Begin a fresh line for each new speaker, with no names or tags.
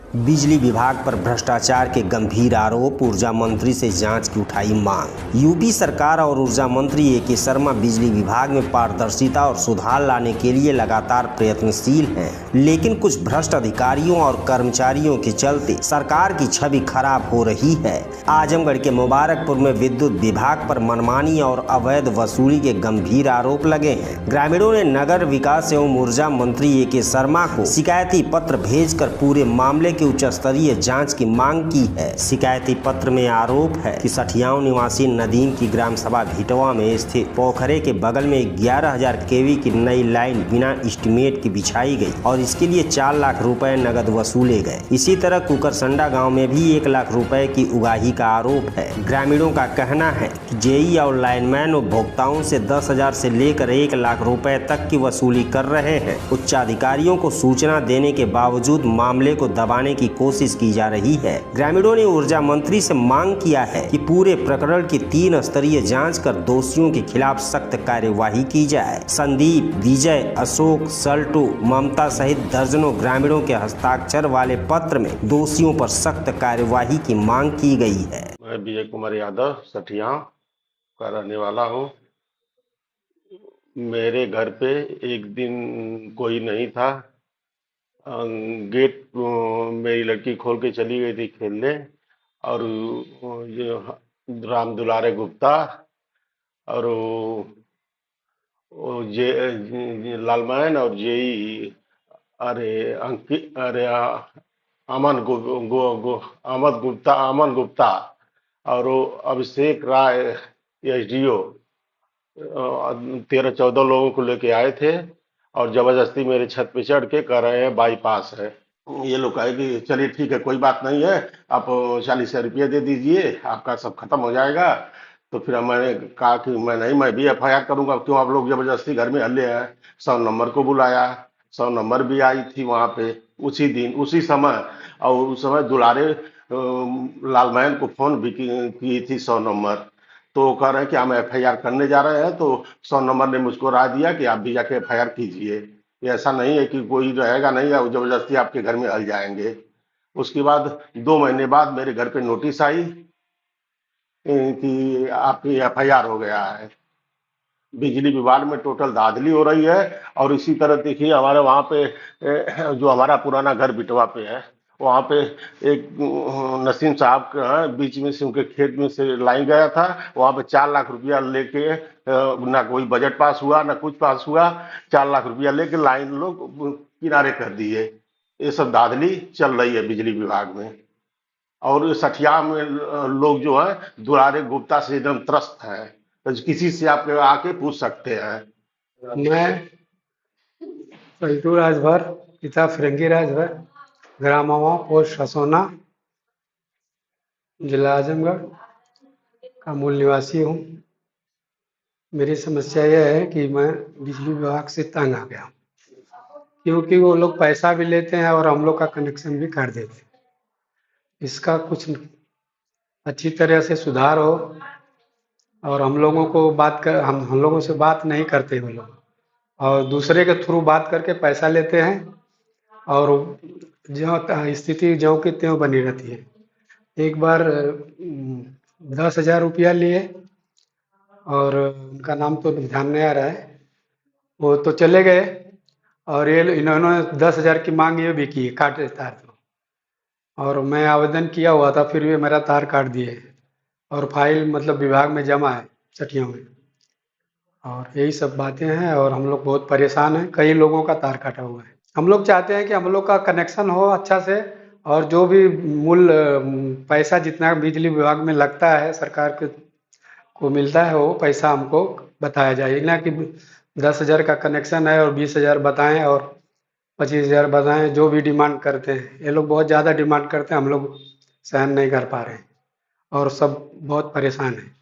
बिजली विभाग पर भ्रष्टाचार के गंभीर आरोप, ऊर्जा मंत्री से जांच की उठाई मांग। यूपी सरकार और ऊर्जा मंत्री ए.के. शर्मा बिजली विभाग में पारदर्शिता और सुधार लाने के लिए लगातार प्रयत्नशील हैं, लेकिन कुछ भ्रष्ट अधिकारियों और कर्मचारियों के चलते सरकार की छवि खराब हो रही है। आजमगढ़ के मुबारकपुर में विद्युत विभाग पर मनमानी और अवैध वसूली के गंभीर आरोप लगे हैं। ग्रामीणों ने नगर विकास एवं ऊर्जा मंत्री ए.के. शर्मा को शिकायती पत्र भेजकर पूरे मामले की उच्च स्तरीय जांच की मांग की है। शिकायती पत्र में आरोप है कि सठियाओं निवासी नदीम की ग्राम सभा भिटवा में स्थित पोखरे के बगल में 11,000 केवी की नई लाइन बिना एस्टीमेट की बिछाई गई और इसके लिए 4 लाख रुपए नगद वसूले गए। इसी तरह कुकरसंडा गांव में भी 1 लाख रुपए की उगाही का आरोप है। ग्रामीणों का कहना है कि जेई और लाइनमैन उपभोक्ताओं से 10,000 से लेकर 1 लाख रुपए तक की वसूली कर रहे हैं। उच्चाधिकारियों को सूचना देने के बावजूद मामले को दबाने की कोशिश की जा रही है। ग्रामीणों ने ऊर्जा मंत्री से मांग किया है कि पूरे प्रकरण की 3 स्तरीय जांच कर दोषियों के खिलाफ सख्त कार्यवाही की जाए। संदीप, विजय, अशोक, सल्टू, ममता सहित दर्जनों ग्रामीणों के हस्ताक्षर वाले पत्र में दोषियों पर सख्त कार्यवाही की मांग की गई है।
मैं विजय कुमार यादव सठिया का रहने वाला हूँ। मेरे घर पे एक दिन कोई नहीं था। गेट मेरी लड़की खोल के चली गई थी खेलने, और जो राम दुलारे गुप्ता और लालमैन और जेई अमन गुप्ता और अभिषेक राय एसडीओ 13-14 लोगों को लेके आए थे और जबरदस्ती मेरे छत पे चढ़ के कह रहे हैं बाईपास है। ये लोग कहे कि चलिए ठीक है, कोई बात नहीं है, आप 40,000 रुपये दे दीजिए, आपका सब खत्म हो जाएगा। तो फिर मैंने कहा कि मैं भी एफआईआर करूंगा, क्यों आप लोग जबरदस्ती घर में हल्ले हैं। 100 नंबर को बुलाया, 100 नंबर भी आई थी वहां पे उसी दिन उसी समय, और उस समय दुलारे लालमैन को फोन भी की थी 100 नंबर। तो वो कह रहे हैं कि हम एफआईआर करने जा रहे हैं, तो 100 नंबर ने मुझको राय दिया कि आप भी जाके एफआईआर कीजिए। ये ऐसा नहीं है कि कोई रहेगा नहीं है, जबरदस्ती आपके घर में हल जाएंगे। उसके बाद 2 महीने बाद मेरे घर पे नोटिस आई कि आपकी एफआईआर हो गया है। बिजली विभाग में टोटल धांधली हो रही है। और इसी तरह देखिए हमारे वहाँ पे जो हमारा पुराना घर बिटवा पे है, वहाँ पे एक नसीम साहब का बीच में से उनके खेत में से लाइन गया था, वहाँ पे 4 लाख रुपया लेके ना कोई बजट पास हुआ ना कुछ पास हुआ। 4 लाख रुपया लेके लाइन लोग किनारे कर दिए। ये सब धांधली चल रही है बिजली विभाग में। और सठिया में लोग जो है दुलारे गुप्ता से एकदम त्रस्त है, तो किसी से आप आके पूछ सकते हैं।
मैं पलटू राजभर, पिता फिरंगी राजभर, ग्राम आवा, पोस्ट हसोना, जिला आजमगढ़ का मूल निवासी हूँ। मेरी समस्या यह है कि मैं बिजली विभाग से तंग आ गया, क्योंकि वो लोग पैसा भी लेते हैं और हम लोग का कनेक्शन भी कर देते हैं। इसका कुछ अच्छी तरह से सुधार हो, और हम लोगों को हम लोगों से बात नहीं करते वो लोग, और दूसरे के थ्रू बात करके पैसा लेते हैं, और जो स्थिति ज्यों की त्यों बनी रहती है। एक बार 10,000 रुपया लिए, और उनका नाम तो ध्यान नहीं आ रहा है, वो तो चले गए, और ये इन्होंने 10,000 की मांग ये भी की, काटे तार तो। और मैं आवेदन किया हुआ था, फिर भी मेरा तार काट दिए, और फाइल मतलब विभाग में जमा है सठियों में। और यही सब बातें हैं, और हम लोग बहुत परेशान हैं। कई लोगों का तार काटा हुआ है। हम लोग चाहते हैं कि हम लोग का कनेक्शन हो अच्छा से, और जो भी मूल पैसा जितना बिजली विभाग में लगता है सरकार को मिलता है, वो पैसा हमको बताया जाए, ना कि 10,000 का कनेक्शन है और 20,000 बताएं और 25,000 बताएं। जो भी डिमांड करते हैं, ये लोग बहुत ज़्यादा डिमांड करते हैं, हम लोग सहन नहीं कर पा रहे हैं, और सब बहुत परेशान हैं।